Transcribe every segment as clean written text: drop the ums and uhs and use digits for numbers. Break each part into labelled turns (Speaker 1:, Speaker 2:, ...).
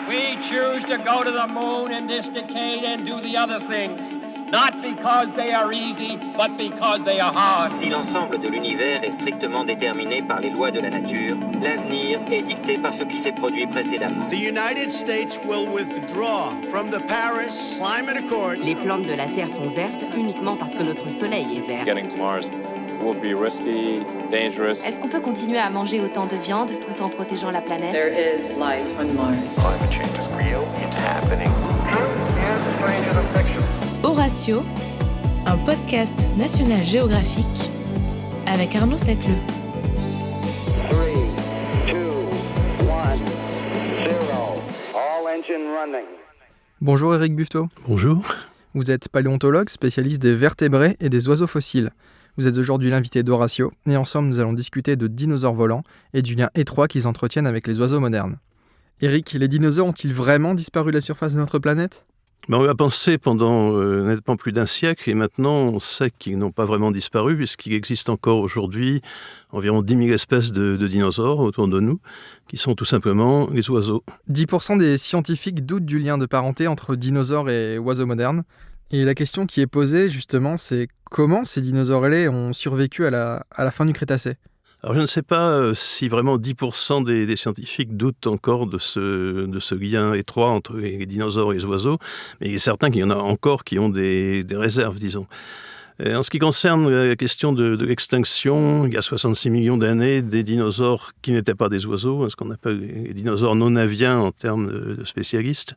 Speaker 1: We choose to go to the moon in this decade and do the other things, not because they are easy, but because they are hard.
Speaker 2: Si l'ensemble de l'univers est strictement déterminé par les lois de la nature, l'avenir est dicté par ce qui s'est produit précédemment.
Speaker 3: The United States will withdraw from the Paris Climate Accord.
Speaker 4: Les plantes de la Terre sont vertes uniquement parce que notre soleil est vert.
Speaker 5: Getting to Mars will be risky, dangerous.
Speaker 6: Est-ce qu'on peut continuer à manger autant de viande tout en protégeant la planète?
Speaker 7: There is life on Mars.
Speaker 8: Climate change is real, it's happening.
Speaker 9: Truth is stranger than fiction.
Speaker 10: Horatio, un podcast national géographique avec Arnaud Sacleux.
Speaker 9: 3, 2, 1, 0. All engine running.
Speaker 11: Bonjour Eric Buffetot.
Speaker 12: Bonjour.
Speaker 11: Vous êtes paléontologue, spécialiste des vertébrés et des oiseaux fossiles. Vous êtes aujourd'hui l'invité d'Horatio, et ensemble nous allons discuter de dinosaures volants et du lien étroit qu'ils entretiennent avec les oiseaux modernes. Eric, les dinosaures ont-ils vraiment disparu de la surface de notre planète ?
Speaker 12: On l'a pensé pendant nettement plus d'un siècle, et maintenant on sait qu'ils n'ont pas vraiment disparu, puisqu'il existe encore aujourd'hui environ 10 000 espèces de dinosaures autour de nous, qui sont tout simplement les oiseaux.
Speaker 11: 10% des scientifiques doutent du lien de parenté entre dinosaures et oiseaux modernes. Et la question qui est posée, justement, c'est comment ces dinosaures ailés ont survécu à la fin du Crétacé ?
Speaker 12: Alors je ne sais pas si vraiment 10% des scientifiques doutent encore de ce lien étroit entre les dinosaures et les oiseaux, mais il est certain qu'il y en a encore qui ont des réserves, disons. Et en ce qui concerne la question de l'extinction, il y a 66 millions d'années, des dinosaures qui n'étaient pas des oiseaux, ce qu'on appelle les dinosaures non aviens en termes de spécialistes.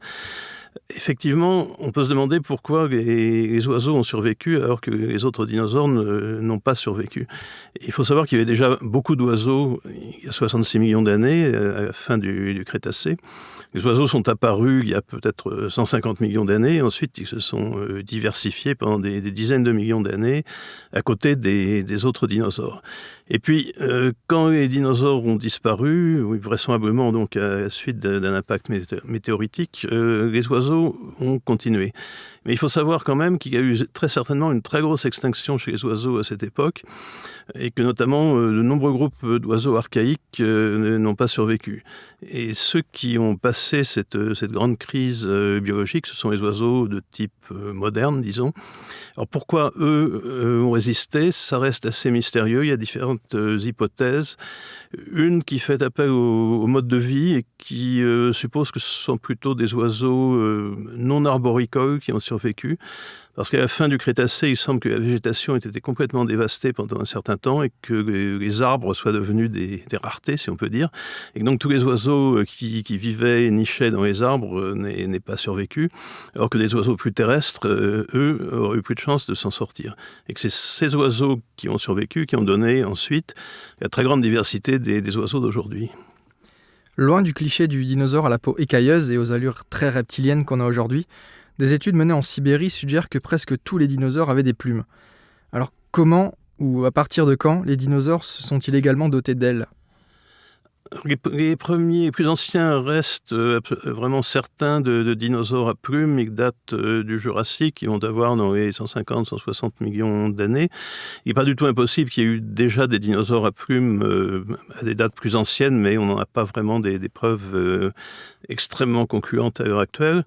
Speaker 12: Effectivement, on peut se demander pourquoi les oiseaux ont survécu alors que les autres dinosaures n'ont pas survécu. Il faut savoir qu'il y avait déjà beaucoup d'oiseaux il y a 66 millions d'années, à la fin du Crétacé. Les oiseaux sont apparus il y a peut-être 150 millions d'années. Ensuite, ils se sont diversifiés pendant des dizaines de millions d'années à côté des autres dinosaures. Et puis, quand les dinosaures ont disparu, vraisemblablement donc à la suite d'un impact météoritique, les oiseaux ont continué. Mais il faut savoir quand même qu'il y a eu très certainement une très grosse extinction chez les oiseaux à cette époque, et que notamment de nombreux groupes d'oiseaux archaïques n'ont pas survécu. Et ceux qui ont passé cette grande crise biologique, ce sont les oiseaux de type moderne, disons. Alors pourquoi eux ont résisté ? Ça reste assez mystérieux. Il y a différentes hypothèses. Une qui fait appel au mode de vie et qui suppose que ce sont plutôt des oiseaux non arboricoles qui ont survécu. Parce qu'à la fin du Crétacé, il semble que la végétation ait été complètement dévastée pendant un certain temps et que les arbres soient devenus des raretés, si on peut dire. Et que donc tous les oiseaux qui vivaient et nichaient dans les arbres n'aient pas survécu, alors que des oiseaux plus terrestres, eux, auraient eu plus de chances de s'en sortir. Et que c'est ces oiseaux qui ont survécu qui ont donné ensuite la très grande diversité des oiseaux d'aujourd'hui.
Speaker 11: Loin du cliché du dinosaure à la peau écailleuse et aux allures très reptiliennes qu'on a aujourd'hui, des études menées en Sibérie suggèrent que presque tous les dinosaures avaient des plumes. Alors comment ou à partir de quand les dinosaures se sont-ils également dotés d'ailes ?
Speaker 12: Les premiers, les plus anciens restent vraiment certains de dinosaures à plumes. Ils datent du Jurassique, ils vont avoir dans les 150-160 millions d'années. Il n'est pas du tout impossible qu'il y ait eu déjà des dinosaures à plumes à des dates plus anciennes, mais on n'en a pas vraiment des preuves extrêmement concluantes à l'heure actuelle.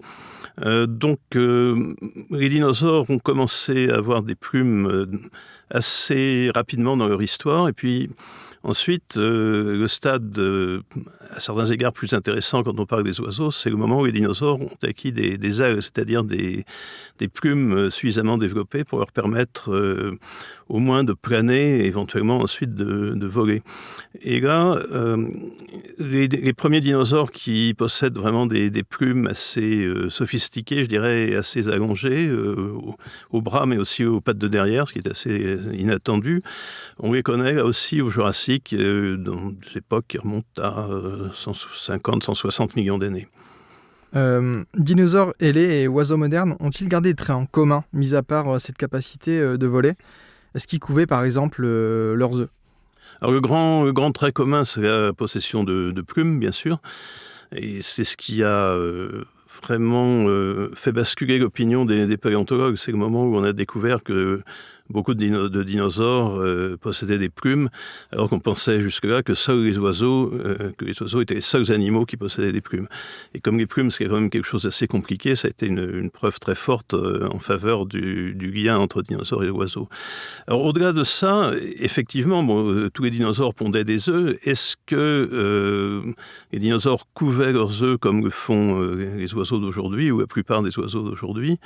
Speaker 12: Donc les dinosaures ont commencé à avoir des plumes assez rapidement dans leur histoire, et puis ensuite, le stade, à certains égards plus intéressant quand on parle des oiseaux, c'est le moment où les dinosaures ont acquis des ailes, c'est-à-dire des plumes suffisamment développées pour leur permettre au moins de planer et éventuellement ensuite de voler. Et là, les premiers dinosaures qui possèdent vraiment des plumes assez sophistiquées, je dirais, et assez allongées, aux bras mais aussi aux pattes de derrière, ce qui est assez inattendu, on les connaît là aussi au Jurassique, dans des époques qui remontent à 150-160 millions d'années.
Speaker 11: Dinosaures ailés et oiseaux modernes ont-ils gardé des traits en commun, mis à part cette capacité de voler ? Est-ce qu'ils couvaient par exemple leurs œufs ?
Speaker 12: Alors le grand trait commun, c'est la possession de plumes, bien sûr, et c'est ce qui a vraiment fait basculer l'opinion des paléontologues. C'est le moment où on a découvert que beaucoup de dinosaures possédaient des plumes, alors qu'on pensait jusque-là que seuls les oiseaux étaient les seuls animaux qui possédaient des plumes. Et comme les plumes, c'est quand même quelque chose d'assez compliqué, ça a été une preuve très forte en faveur du lien entre dinosaures et oiseaux. Alors au-delà de ça, effectivement, tous les dinosaures pondaient des œufs. Est-ce que les dinosaures couvaient leurs œufs comme le font les oiseaux d'aujourd'hui, ou la plupart des oiseaux d'aujourd'hui?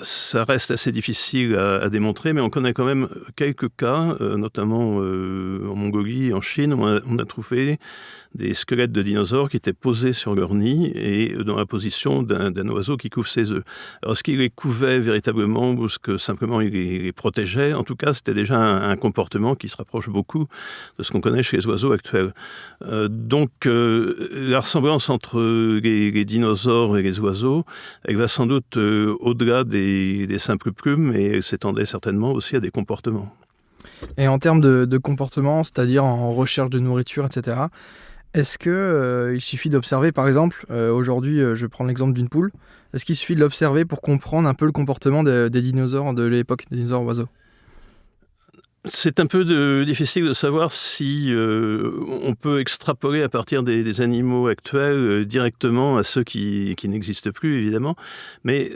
Speaker 12: Ça reste assez difficile à démontrer, mais on connaît quand même quelques cas, notamment en Mongolie, en Chine, où on a trouvé des squelettes de dinosaures qui étaient posés sur leur nid et dans la position d'un oiseau qui couve ses œufs. Alors, est-ce qu'il les couvait véritablement ou est-ce que simplement il les protégeait? En tout cas, c'était déjà un comportement qui se rapproche beaucoup de ce qu'on connaît chez les oiseaux actuels. Donc, la ressemblance entre les dinosaures et les oiseaux, elle va sans doute au-delà des simples plumes et elle s'étendait certainement aussi à des comportements.
Speaker 11: Et en termes de comportement, c'est-à-dire en recherche de nourriture, etc., est-ce qu'il suffit d'observer, par exemple, aujourd'hui, je vais prendre l'exemple d'une poule, est-ce qu'il suffit de l'observer pour comprendre un peu le comportement des dinosaures de l'époque, des dinosaures oiseaux?
Speaker 12: C'est un peu difficile de savoir si on peut extrapoler à partir des animaux actuels directement à ceux qui n'existent plus, évidemment. Mais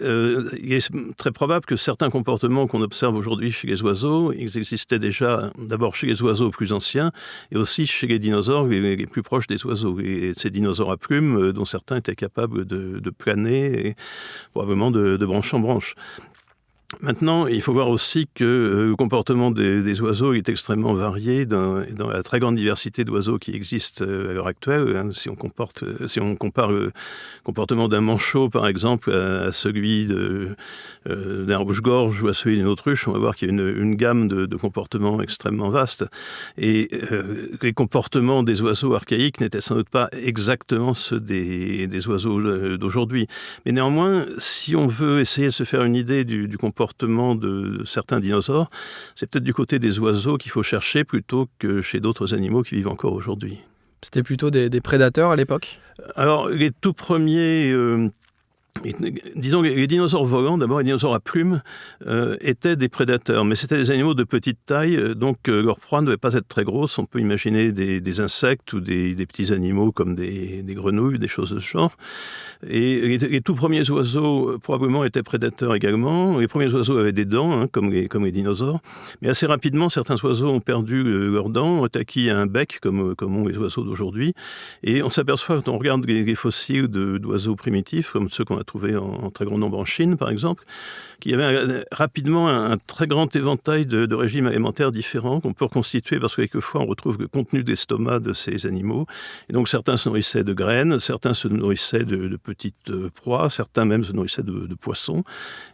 Speaker 12: il est très probable que certains comportements qu'on observe aujourd'hui chez les oiseaux, ils existaient déjà d'abord chez les oiseaux plus anciens et aussi chez les dinosaures les plus proches des oiseaux. Et ces dinosaures à plumes, dont certains étaient capables de planer et probablement de branche en branche. Maintenant, il faut voir aussi que le comportement des oiseaux est extrêmement varié dans la très grande diversité d'oiseaux qui existent à l'heure actuelle. Hein. Si on compare le comportement d'un manchot, par exemple, à celui d'un rouge-gorge ou à celui d'une autruche, on va voir qu'il y a une gamme de comportements extrêmement vaste. Et les comportements des oiseaux archaïques n'étaient sans doute pas exactement ceux des oiseaux d'aujourd'hui. Mais néanmoins, si on veut essayer de se faire une idée du comportement de certains dinosaures, c'est peut-être du côté des oiseaux qu'il faut chercher plutôt que chez d'autres animaux qui vivent encore aujourd'hui.
Speaker 11: C'était plutôt des prédateurs à l'époque?
Speaker 12: Alors, les tout premiers... disons, les dinosaures volants, d'abord les dinosaures à plumes, étaient des prédateurs, mais c'était des animaux de petite taille, donc leur proie ne devait pas être très grosse. On peut imaginer des insectes ou des petits animaux comme des grenouilles, des choses de ce genre. Et les tout premiers oiseaux probablement étaient prédateurs également. Les premiers oiseaux avaient des dents, hein, comme les dinosaures, mais assez rapidement, certains oiseaux ont perdu leurs dents, ont acquis un bec comme ont les oiseaux d'aujourd'hui. Et on s'aperçoit quand on regarde les fossiles d'oiseaux primitifs, comme ceux qu'on a trouvés en très grand nombre en Chine, par exemple, qu'il y avait rapidement un très grand éventail de régimes alimentaires différents qu'on peut reconstituer parce que quelquefois on retrouve le contenu d'estomac de ces animaux. Et donc certains se nourrissaient de graines, certains se nourrissaient de petites proies, certains même se nourrissaient de poissons.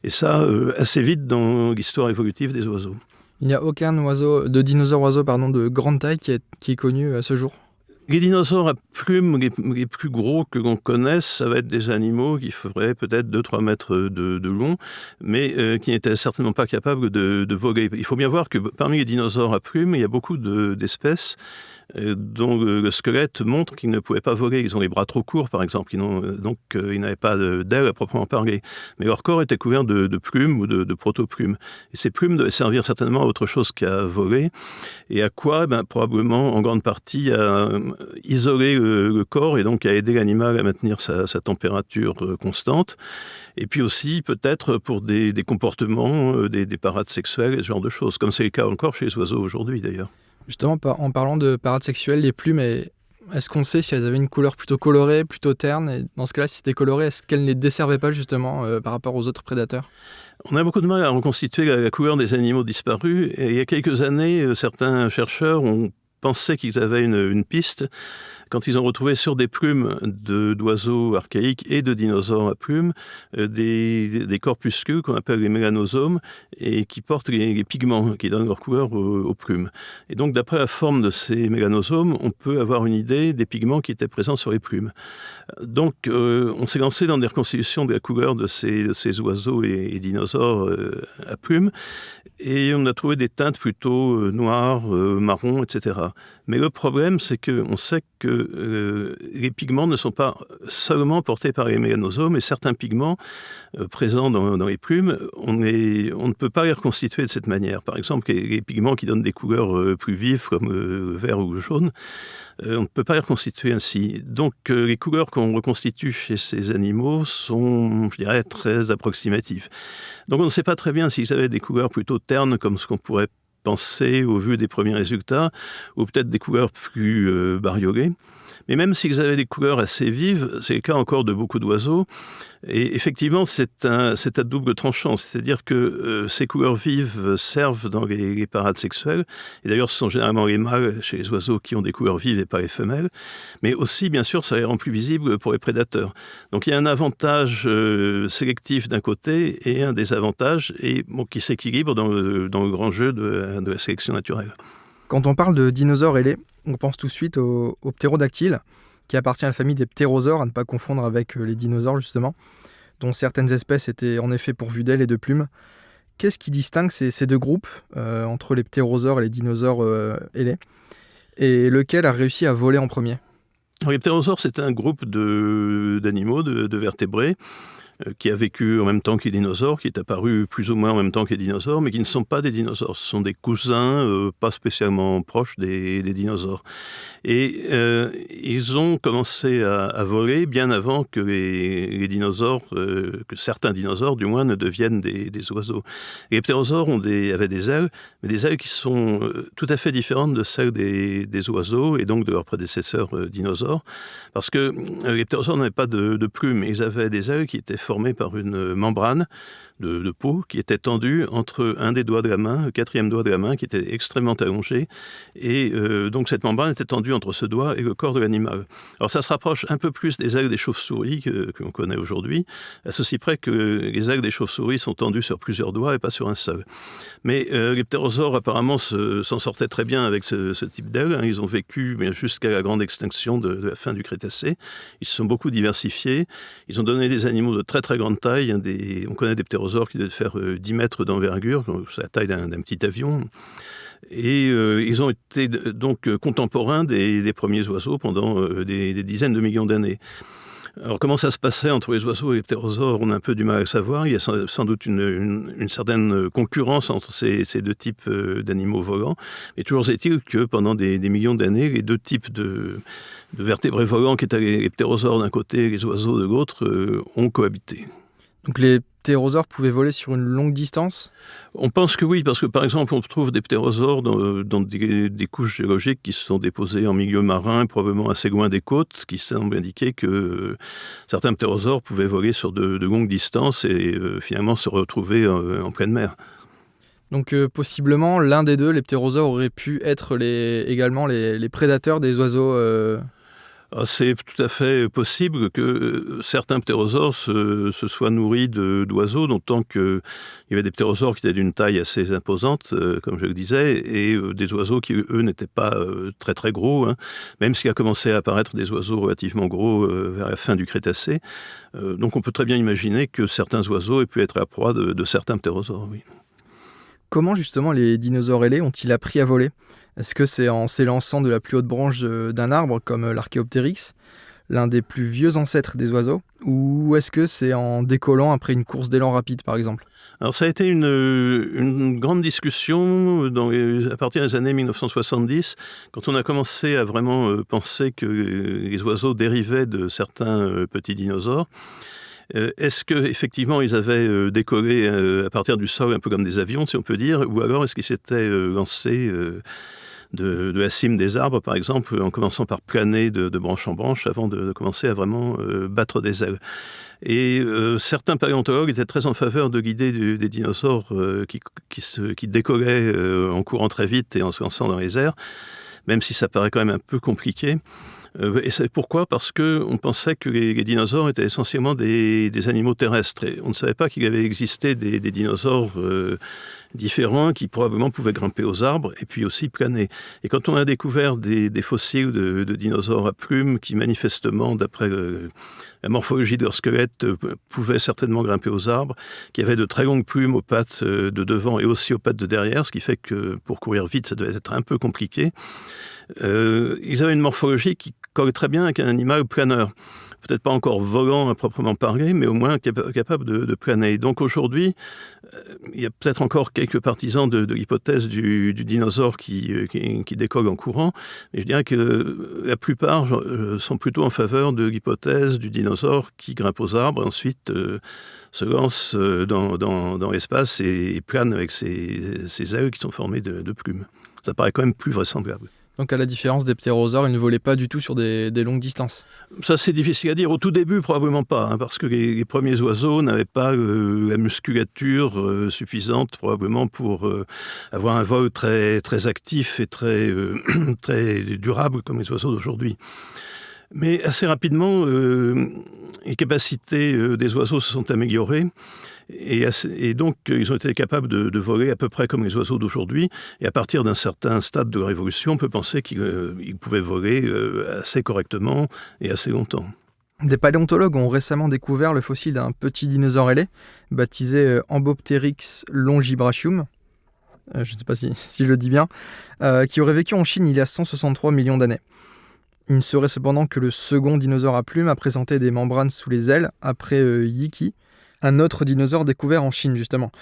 Speaker 12: Et ça, assez vite dans l'histoire évolutive des oiseaux.
Speaker 11: Il n'y a aucun dinosaure oiseau de grande taille qui est connu à ce jour?
Speaker 12: Les dinosaures à plumes, les plus gros que l'on connaisse, ça va être des animaux qui feraient peut-être 2-3 mètres de long, mais qui n'étaient certainement pas capables de voler. Il faut bien voir que parmi les dinosaures à plumes, il y a beaucoup d'espèces dont le squelette montre qu'ils ne pouvaient pas voler. Ils ont les bras trop courts, par exemple, donc ils n'avaient pas d'ailes à proprement parler. Mais leur corps était couvert de plumes ou de proto-plumes. Et ces plumes devaient servir certainement à autre chose qu'à voler. Et à quoi? Probablement, en grande partie, à isoler le corps et donc à aider l'animal à maintenir sa température constante. Et puis aussi, peut-être, pour des comportements, des parades sexuelles et ce genre de choses, comme c'est le cas encore chez les oiseaux aujourd'hui, d'ailleurs.
Speaker 11: Justement, en parlant de parades sexuelles, les plumes, est-ce qu'on sait si elles avaient une couleur plutôt colorée, plutôt terne? Et dans ce cas-là, si c'était coloré, est-ce qu'elles ne les desservaient pas justement par rapport aux autres prédateurs?
Speaker 12: On a beaucoup de mal à reconstituer la couleur des animaux disparus. Et il y a quelques années, certains chercheurs ont pensé qu'ils avaient une piste quand ils ont retrouvé sur des plumes d'oiseaux archaïques et de dinosaures à plumes des corpuscules qu'on appelle les mélanosomes et qui portent les pigments qui donnent leur couleur aux plumes. Et donc, d'après la forme de ces mélanosomes, on peut avoir une idée des pigments qui étaient présents sur les plumes. Donc, on s'est lancé dans des reconstitutions de la couleur de ces oiseaux et dinosaures à plumes et on a trouvé des teintes plutôt noires, marron, etc. Mais le problème, c'est qu'on sait que que les pigments ne sont pas seulement portés par les mélanosomes, et certains pigments présents dans les plumes, on ne peut pas les reconstituer de cette manière. Par exemple, les pigments qui donnent des couleurs plus vives, comme le vert ou le jaune, on ne peut pas les reconstituer ainsi. Donc, les couleurs qu'on reconstitue chez ces animaux sont, je dirais, très approximatives. Donc, on ne sait pas très bien s'ils avaient des couleurs plutôt ternes, comme ce qu'on pourrait penser au vu des premiers résultats, ou peut-être des couleurs plus bariolées. Mais même s'ils avaient des couleurs assez vives, c'est le cas encore de beaucoup d'oiseaux. Et effectivement, c'est à double tranchant. C'est-à-dire que ces couleurs vives servent dans les parades sexuelles. Et d'ailleurs, ce sont généralement les mâles chez les oiseaux qui ont des couleurs vives et pas les femelles. Mais aussi, bien sûr, ça les rend plus visibles pour les prédateurs. Donc il y a un avantage sélectif d'un côté et un désavantage qui s'équilibre dans le grand jeu de la sélection naturelle.
Speaker 11: Quand on parle de dinosaures ailés, on pense tout de suite aux ptérodactyles, qui appartient à la famille des ptérosaures, à ne pas confondre avec les dinosaures justement, dont certaines espèces étaient en effet pourvues d'ailes et de plumes. Qu'est-ce qui distingue ces deux groupes, entre les ptérosaures et les dinosaures ailés, et lequel a réussi à voler en premier ?
Speaker 12: Alors, les ptérosaures, c'est un groupe d'animaux, de vertébrés, qui a vécu en même temps que les dinosaures, qui est apparu plus ou moins en même temps que les dinosaures, mais qui ne sont pas des dinosaures. Ce sont des cousins pas spécialement proches des dinosaures. Et ils ont commencé à voler bien avant que les dinosaures, que certains dinosaures du moins, ne deviennent des oiseaux. Et les ptérosaures avaient des ailes, mais des ailes qui sont tout à fait différentes de celles des oiseaux et donc de leurs prédécesseurs dinosaures, parce que les ptérosaures n'avaient pas de plumes, ils avaient des ailes qui étaient formées par une membrane de peau qui était tendue entre un des doigts de la main, le quatrième doigt de la main, qui était extrêmement allongé. Et donc cette membrane était tendue entre ce doigt et le corps de l'animal. Alors ça se rapproche un peu plus des ailes des chauves-souris que l'on connaît aujourd'hui, à ceci près que les ailes des chauves-souris sont tendues sur plusieurs doigts et pas sur un seul. Mais les ptérosaures apparemment s'en sortaient très bien avec ce type d'ailes. Ils ont vécu jusqu'à la grande extinction de la fin du Crétacé. Ils se sont beaucoup diversifiés. Ils ont donné des animaux de très très grande taille. On connaît des ptérosaures qui devaient faire 10 mètres d'envergure, c'est la taille d'un petit avion. Et ils ont été donc contemporains des premiers oiseaux pendant des dizaines de millions d'années. Alors comment ça se passait entre les oiseaux et les ptérosaures, on a un peu du mal à le savoir. Il y a sans doute une certaine concurrence entre ces deux types d'animaux volants. Mais toujours est-il que pendant des millions d'années, les deux types de vertébrés volants, qui étaient les ptérosaures d'un côté et les oiseaux de l'autre, ont cohabité.
Speaker 11: Donc les ptérosaures pouvaient voler sur une longue distance ?
Speaker 12: On pense que oui, parce que par exemple, on trouve des ptérosaures dans des couches géologiques qui se sont déposées en milieu marin, probablement assez loin des côtes, qui semblent indiquer que certains ptérosaures pouvaient voler sur de longues distances et finalement se retrouver en pleine mer.
Speaker 11: Donc possiblement, l'un des deux, les ptérosaures, auraient pu être également les prédateurs des oiseaux
Speaker 12: C'est tout à fait possible que certains ptérosaures se soient nourris d'oiseaux, d'autant qu'il y avait des ptérosaures qui étaient d'une taille assez imposante, comme je le disais, et des oiseaux qui, eux, n'étaient pas très très gros, même s'il a commencé à apparaître des oiseaux relativement gros vers la fin du Crétacé. Donc on peut très bien imaginer que certains oiseaux aient pu être la proie de certains ptérosaures, oui.
Speaker 11: Comment justement les dinosaures ailés ont-ils appris à voler ? Est-ce que c'est en s'élançant de la plus haute branche d'un arbre, comme l'Archéoptérix, l'un des plus vieux ancêtres des oiseaux ? Ou est-ce que c'est en décollant après une course d'élan rapide, par exemple ?
Speaker 12: Alors ça a été une grande discussion à partir des années 1970, quand on a commencé à vraiment penser que les oiseaux dérivaient de certains petits dinosaures. Est-ce qu'effectivement ils avaient décollé à partir du sol, un peu comme des avions, si on peut dire, ou alors est-ce qu'ils s'étaient lancés de la cime des arbres, par exemple, en commençant par planer de branche en branche avant de commencer à vraiment battre des ailes. Et certains paléontologues étaient très en faveur de guider des dinosaures qui décollaient en courant très vite et en se lançant dans les airs, même si ça paraît quand même un peu compliqué. Et c'est pourquoi ? Parce qu'on pensait que les dinosaures étaient essentiellement des animaux terrestres. Et on ne savait pas qu'il avait existé des dinosaures différents qui probablement pouvaient grimper aux arbres et puis aussi planer. Et quand on a découvert des fossiles de dinosaures à plumes qui manifestement, d'après la morphologie de leur squelette, pouvaient certainement grimper aux arbres, qui avaient de très longues plumes aux pattes de devant et aussi aux pattes de derrière, ce qui fait que pour courir vite, ça devait être un peu compliqué. Ils avaient une morphologie qui colle très bien avec un animal planeur. Peut-être pas encore volant à proprement parler, mais au moins capable de planer. Donc aujourd'hui, il y a peut-être encore quelques partisans de l'hypothèse du dinosaure qui décolle en courant, mais je dirais que la plupart sont plutôt en faveur de l'hypothèse du dinosaure qui grimpe aux arbres et ensuite se lance dans l'espace et plane avec ses ailes qui sont formées de plumes. Ça paraît quand même plus vraisemblable.
Speaker 11: Donc à la différence des ptérosaures, ils ne volaient pas du tout sur des longues distances.
Speaker 12: Ça, c'est difficile à dire. Au tout début, probablement pas, parce que les premiers oiseaux n'avaient pas la musculature suffisante, probablement, pour avoir un vol très, très actif et très, très durable comme les oiseaux d'aujourd'hui. Mais assez rapidement, les capacités des oiseaux se sont améliorées. Et donc, ils ont été capables de voler à peu près comme les oiseaux d'aujourd'hui. Et à partir d'un certain stade de leur évolution, on peut penser qu'ils pouvaient voler assez correctement et assez longtemps.
Speaker 11: Des paléontologues ont récemment découvert le fossile d'un petit dinosaure ailé, baptisé Ambopteryx longibrachium, je ne sais pas si je le dis bien, qui aurait vécu en Chine il y a 163 millions d'années. Il ne serait cependant que le second dinosaure à plumes à présenter des membranes sous les ailes, après Yiki, un autre dinosaure découvert en Chine, justement.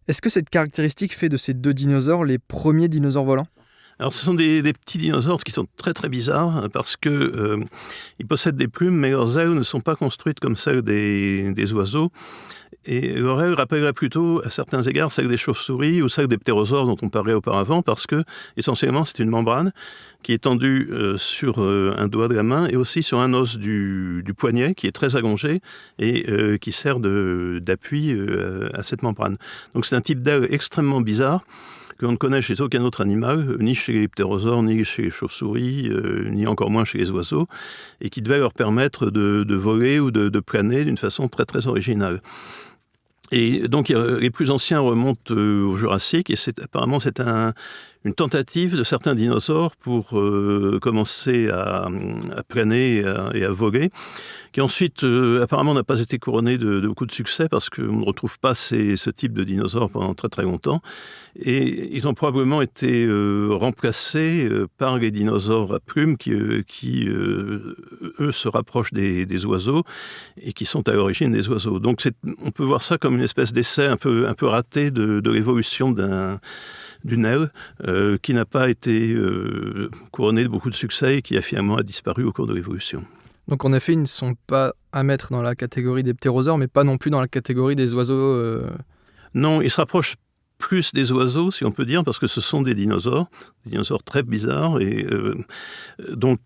Speaker 11: Est-ce que cette caractéristique fait de ces deux dinosaures les premiers dinosaures volants ?
Speaker 12: Alors, ce sont des petits dinosaures qui sont très très bizarres parce que ils possèdent des plumes, mais leurs ailes ne sont pas construites comme celles des oiseaux. Et leur aile rappellerait plutôt, à certains égards, celle des chauves-souris ou celle des ptérosaures dont on parlait auparavant, parce que, essentiellement, c'est une membrane qui est tendue sur un doigt de la main et aussi sur un os du poignet, qui est très allongé et qui sert d'appui à cette membrane. Donc, c'est un type d'aile extrêmement bizarre que l'on ne connaît chez aucun autre animal, ni chez les ptérosaures, ni chez les chauves-souris, ni encore moins chez les oiseaux, et qui devait leur permettre de voler ou de planer d'une façon très très originale. Et donc les plus anciens remontent au Jurassique, et apparemment c'est une tentative de certains dinosaures pour commencer à planer et à voler, qui ensuite apparemment n'a pas été couronné de beaucoup de succès parce qu'on ne retrouve pas ce type de dinosaures pendant très très longtemps. Et ils ont probablement été remplacés par les dinosaures à plumes qui eux, se rapprochent des oiseaux et qui sont à l'origine des oiseaux. Donc on peut voir ça comme une espèce d'essai un peu raté de l'évolution d'une aile qui n'a pas été couronnée de beaucoup de succès et qui a finalement disparu au cours de l'évolution.
Speaker 11: Donc en effet, ils ne sont pas à mettre dans la catégorie des ptérosaures, mais pas non plus dans la catégorie des oiseaux.
Speaker 12: Non, ils se rapprochent plus des oiseaux, si on peut dire, parce que ce sont des dinosaures très bizarres et donc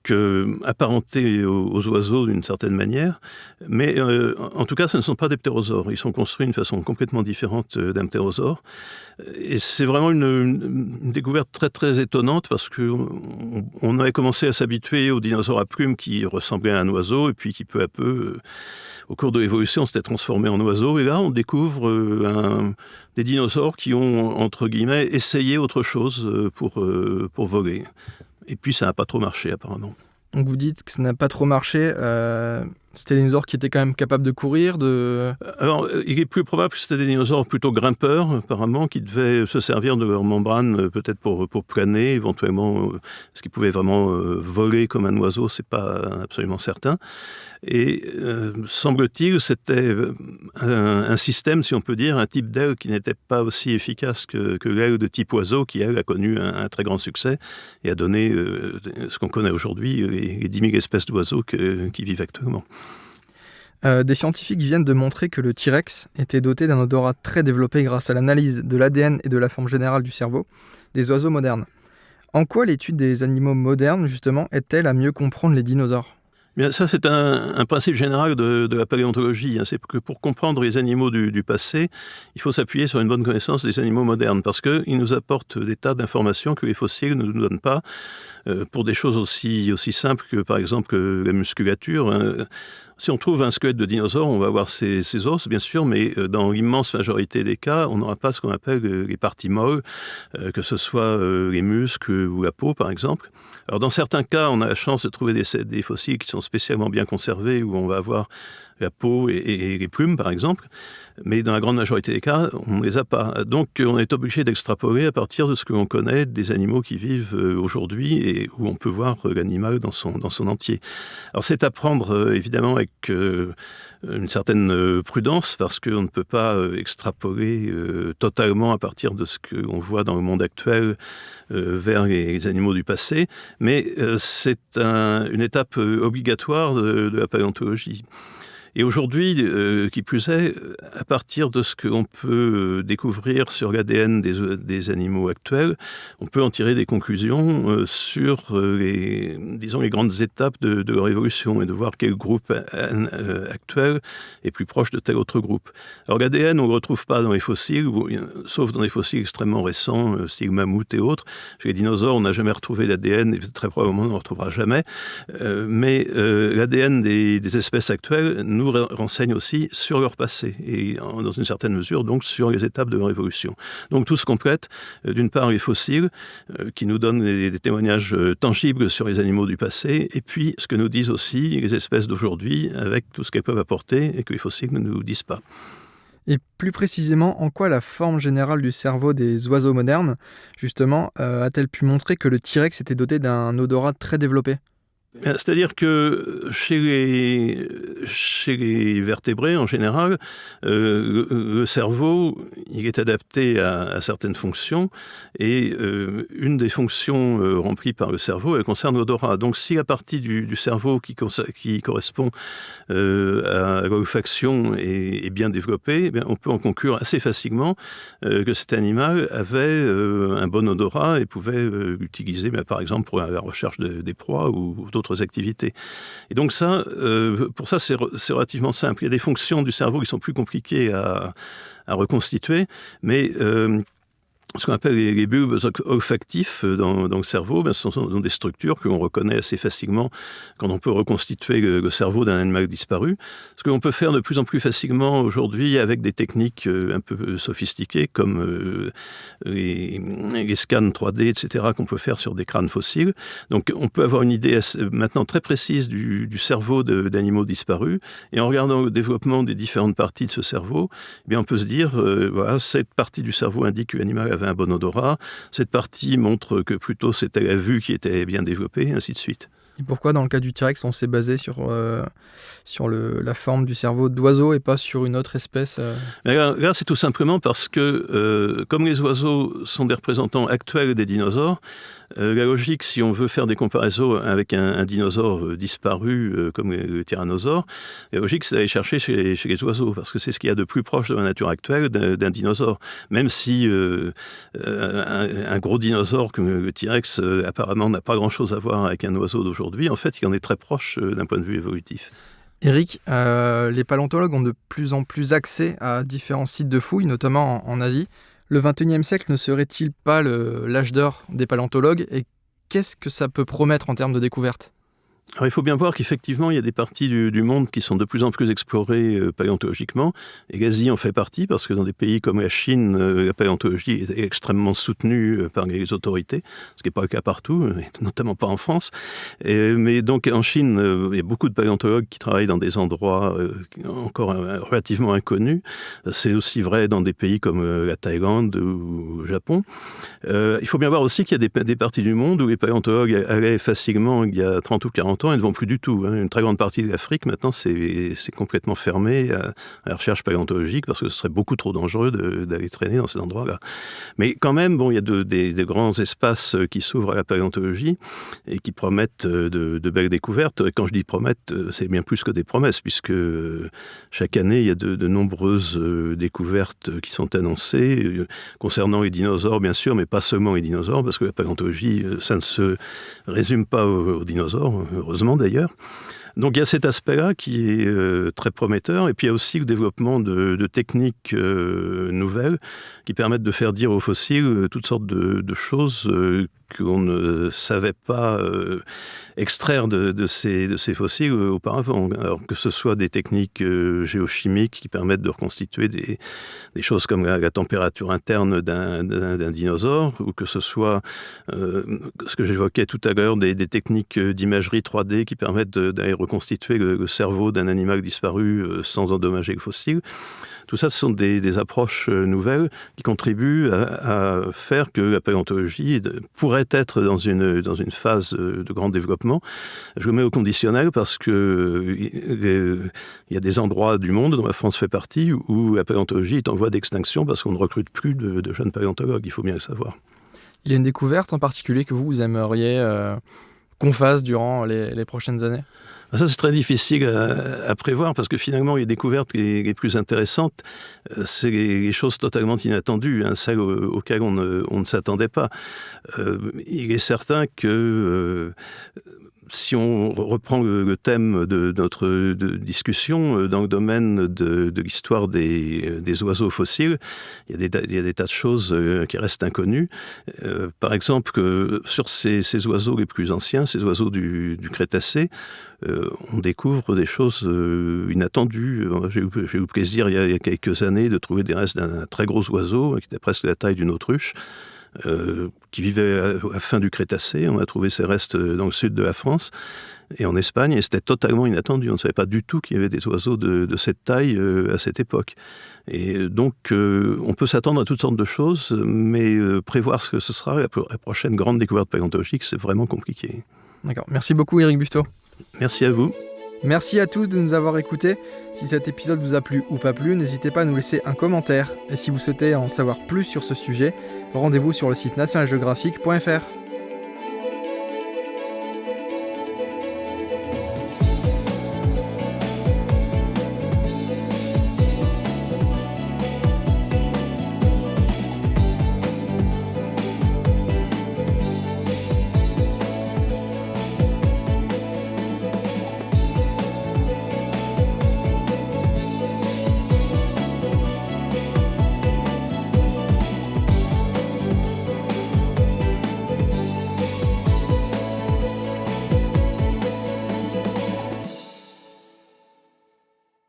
Speaker 12: apparentés aux oiseaux d'une certaine manière. Mais en tout cas, ce ne sont pas des ptérosaures. Ils sont construits d'une façon complètement différente d'un ptérosaure. Et c'est vraiment une découverte très très étonnante parce qu'on avait commencé à s'habituer aux dinosaures à plumes qui ressemblaient à un oiseau et puis qui peu à peu, au cours de l'évolution, s'étaient transformés en oiseaux. Et là, on découvre des dinosaures qui ont, entre guillemets, essayé autre chose pour voler. Et puis ça n'a pas trop marché apparemment.
Speaker 11: Donc vous dites que ça n'a pas trop marché. C'était des dinosaures qui étaient quand même capables de courir,
Speaker 12: Alors, il est plus probable que c'était des dinosaures plutôt grimpeurs, apparemment, qui devaient se servir de leur membrane, peut-être pour planer, éventuellement. Est-ce qu'ils pouvaient vraiment voler comme un oiseau, c'est pas absolument certain. Et semble-t-il, c'était un système, si on peut dire, un type d'aile qui n'était pas aussi efficace que l'aile de type oiseau, qui, elle, a connu un très grand succès et a donné ce qu'on connaît aujourd'hui, les 10 000 espèces d'oiseaux qui vivent actuellement.
Speaker 11: Des scientifiques viennent de montrer que le T-Rex était doté d'un odorat très développé grâce à l'analyse de l'ADN et de la forme générale du cerveau des oiseaux modernes. En quoi l'étude des animaux modernes, justement, aide-t-elle à mieux comprendre les dinosaures ?
Speaker 12: Bien, ça, c'est un principe général de la paléontologie. C'est que pour comprendre les animaux du passé, il faut s'appuyer sur une bonne connaissance des animaux modernes, parce qu'ils nous apportent des tas d'informations que les fossiles ne nous donnent pas, pour des choses aussi simples que, par exemple, la musculature. Si on trouve un squelette de dinosaure, on va avoir ses os, bien sûr, mais dans l'immense majorité des cas, on n'aura pas ce qu'on appelle les parties molles, que ce soit les muscles ou la peau, par exemple. Alors, dans certains cas, on a la chance de trouver des fossiles qui sont spécialement bien conservés, où on va avoir la peau et les plumes, par exemple. Mais dans la grande majorité des cas, on ne les a pas. Donc, on est obligé d'extrapoler à partir de ce que l'on connaît des animaux qui vivent aujourd'hui et où on peut voir l'animal dans son entier. Alors, c'est à prendre, évidemment, avec une certaine prudence, parce qu'on ne peut pas extrapoler totalement à partir de ce qu'on voit dans le monde actuel vers les animaux du passé, mais c'est une étape obligatoire de la paléontologie. Et aujourd'hui, qui plus est, à partir de ce qu'on peut découvrir sur l'ADN des animaux actuels, on peut en tirer des conclusions sur les grandes étapes de leur évolution et de voir quel groupe actuel est plus proche de tel autre groupe. Alors l'ADN, on ne le retrouve pas dans les fossiles, sauf dans des fossiles extrêmement récents, style mammouth et autres. Chez les dinosaures, on n'a jamais retrouvé l'ADN, et très probablement on ne le retrouvera jamais. Mais l'ADN des espèces actuelles nous renseigne aussi sur leur passé et dans une certaine mesure donc sur les étapes de leur évolution. Donc tout se complète, d'une part les fossiles qui nous donnent des témoignages tangibles sur les animaux du passé et puis ce que nous disent aussi les espèces d'aujourd'hui avec tout ce qu'elles peuvent apporter et que les fossiles ne nous disent pas.
Speaker 11: Et plus précisément, en quoi la forme générale du cerveau des oiseaux modernes, justement, a-t-elle pu montrer que le T-Rex était doté d'un odorat très développé ?
Speaker 12: C'est-à-dire que chez les vertébrés, en général, le cerveau, il est adapté à certaines fonctions et une des fonctions remplies par le cerveau, elle concerne l'odorat. Donc si la partie du cerveau qui correspond à l'olfaction est bien développée, eh bien, on peut en conclure assez facilement que cet animal avait un bon odorat et pouvait l'utiliser, par exemple, pour la recherche des proies ou d'autres activités. Et donc ça, pour ça, c'est relativement simple. Il y a des fonctions du cerveau qui sont plus compliquées à reconstituer, mais ce qu'on appelle les bulbes olfactifs dans le cerveau, ce sont des structures que l'on reconnaît assez facilement quand on peut reconstituer le cerveau d'un animal disparu. Ce que l'on peut faire de plus en plus facilement aujourd'hui avec des techniques un peu sophistiquées comme les scans 3D, etc., qu'on peut faire sur des crânes fossiles. Donc on peut avoir une idée maintenant très précise du cerveau d'animaux disparus et en regardant le développement des différentes parties de ce cerveau, eh bien on peut se dire, voilà, cette partie du cerveau indique que l'animal avait un bon odorat, cette partie montre que plutôt c'était la vue qui était bien développée, et ainsi de suite.
Speaker 11: Et pourquoi dans le cas du T-Rex on s'est basé sur la forme du cerveau d'oiseau et pas sur une autre espèce
Speaker 12: Là, c'est tout simplement parce que comme les oiseaux sont des représentants actuels des dinosaures, la logique, si on veut faire des comparaisons avec un dinosaure disparu comme le tyrannosaure, la logique, c'est d'aller chercher chez les oiseaux, parce que c'est ce qu'il y a de plus proche de la nature actuelle d'un dinosaure. Même si un gros dinosaure comme le T-Rex, apparemment, n'a pas grand-chose à voir avec un oiseau d'aujourd'hui, en fait, il en est très proche d'un point de vue évolutif.
Speaker 11: Éric, les paléontologues ont de plus en plus accès à différents sites de fouilles, notamment en Asie. Le XXIe siècle ne serait-il pas l'âge d'or des paléontologues et qu'est-ce que ça peut promettre en termes de découvertes ?
Speaker 12: Alors, il faut bien voir qu'effectivement, il y a des parties du monde qui sont de plus en plus explorées paléontologiquement. Et l'Asie en fait partie, parce que dans des pays comme la Chine, la paléontologie est extrêmement soutenue par les autorités, ce qui n'est pas le cas partout, notamment pas en France. Mais donc, en Chine, il y a beaucoup de paléontologues qui travaillent dans des endroits encore relativement inconnus. C'est aussi vrai dans des pays comme la Thaïlande ou le Japon. Il faut bien voir aussi qu'il y a des parties du monde où les paléontologues allaient facilement, il y a 30 ou 40 ans, ils ne vont plus du tout. Une très grande partie de l'Afrique, maintenant, c'est complètement fermé à la recherche paléontologique parce que ce serait beaucoup trop dangereux d'aller traîner dans ces endroits-là. Mais quand même, bon, il y a des grands espaces qui s'ouvrent à la paléontologie et qui promettent de belles découvertes. Et quand je dis promettent, c'est bien plus que des promesses, puisque chaque année, il y a de nombreuses découvertes qui sont annoncées concernant les dinosaures, bien sûr, mais pas seulement les dinosaures, parce que la paléontologie, ça ne se résume pas aux dinosaures, heureusement d'ailleurs. Donc il y a cet aspect-là qui est très prometteur, et puis il y a aussi le développement de techniques nouvelles qui permettent de faire dire aux fossiles toutes sortes de choses qu'on ne savait pas extraire de ces fossiles auparavant. Alors que ce soit des techniques géochimiques qui permettent de reconstituer des choses comme la température interne d'un dinosaure, ou que ce soit ce que j'évoquais tout à l'heure, des techniques d'imagerie 3D qui permettent d'aller reconstituer le cerveau d'un animal disparu sans endommager le fossile. Tout ça, ce sont des approches nouvelles qui contribuent à faire que la paléontologie pourrait être dans une phase de grand développement. Je le mets au conditionnel parce que il y a des endroits du monde, dont la France fait partie, où la paléontologie est en voie d'extinction parce qu'on ne recrute plus de jeunes paléontologues, il faut bien le savoir.
Speaker 11: Il y a une découverte en particulier que vous aimeriez qu'on fasse durant les prochaines années ?
Speaker 12: Ça, c'est très difficile à prévoir parce que finalement, les découvertes les plus intéressantes, c'est les choses totalement inattendues, celles auxquelles on ne s'attendait pas. Il est certain que si on reprend le thème de notre discussion, dans le domaine de l'histoire des oiseaux fossiles, il y a des tas de choses qui restent inconnues. Par exemple, que sur ces oiseaux les plus anciens, ces oiseaux du Crétacé, on découvre des choses inattendues. J'ai eu le plaisir, il y a quelques années, de trouver des restes d'un très gros oiseau, qui était presque la taille d'une autruche, qui vivait à la fin du Crétacé. On a trouvé ces restes dans le sud de la France et en Espagne, et c'était totalement inattendu. On ne savait pas du tout qu'il y avait des oiseaux de cette taille à cette époque. Et donc, on peut s'attendre à toutes sortes de choses, mais prévoir ce que ce sera la prochaine grande découverte paléontologique, c'est vraiment compliqué.
Speaker 11: D'accord. Merci beaucoup, Éric Buffetot.
Speaker 12: Merci à vous.
Speaker 11: Merci à tous de nous avoir écoutés. Si cet épisode vous a plu ou pas plu, n'hésitez pas à nous laisser un commentaire. Et si vous souhaitez en savoir plus sur ce sujet, rendez-vous sur le site nationalgeographique.fr.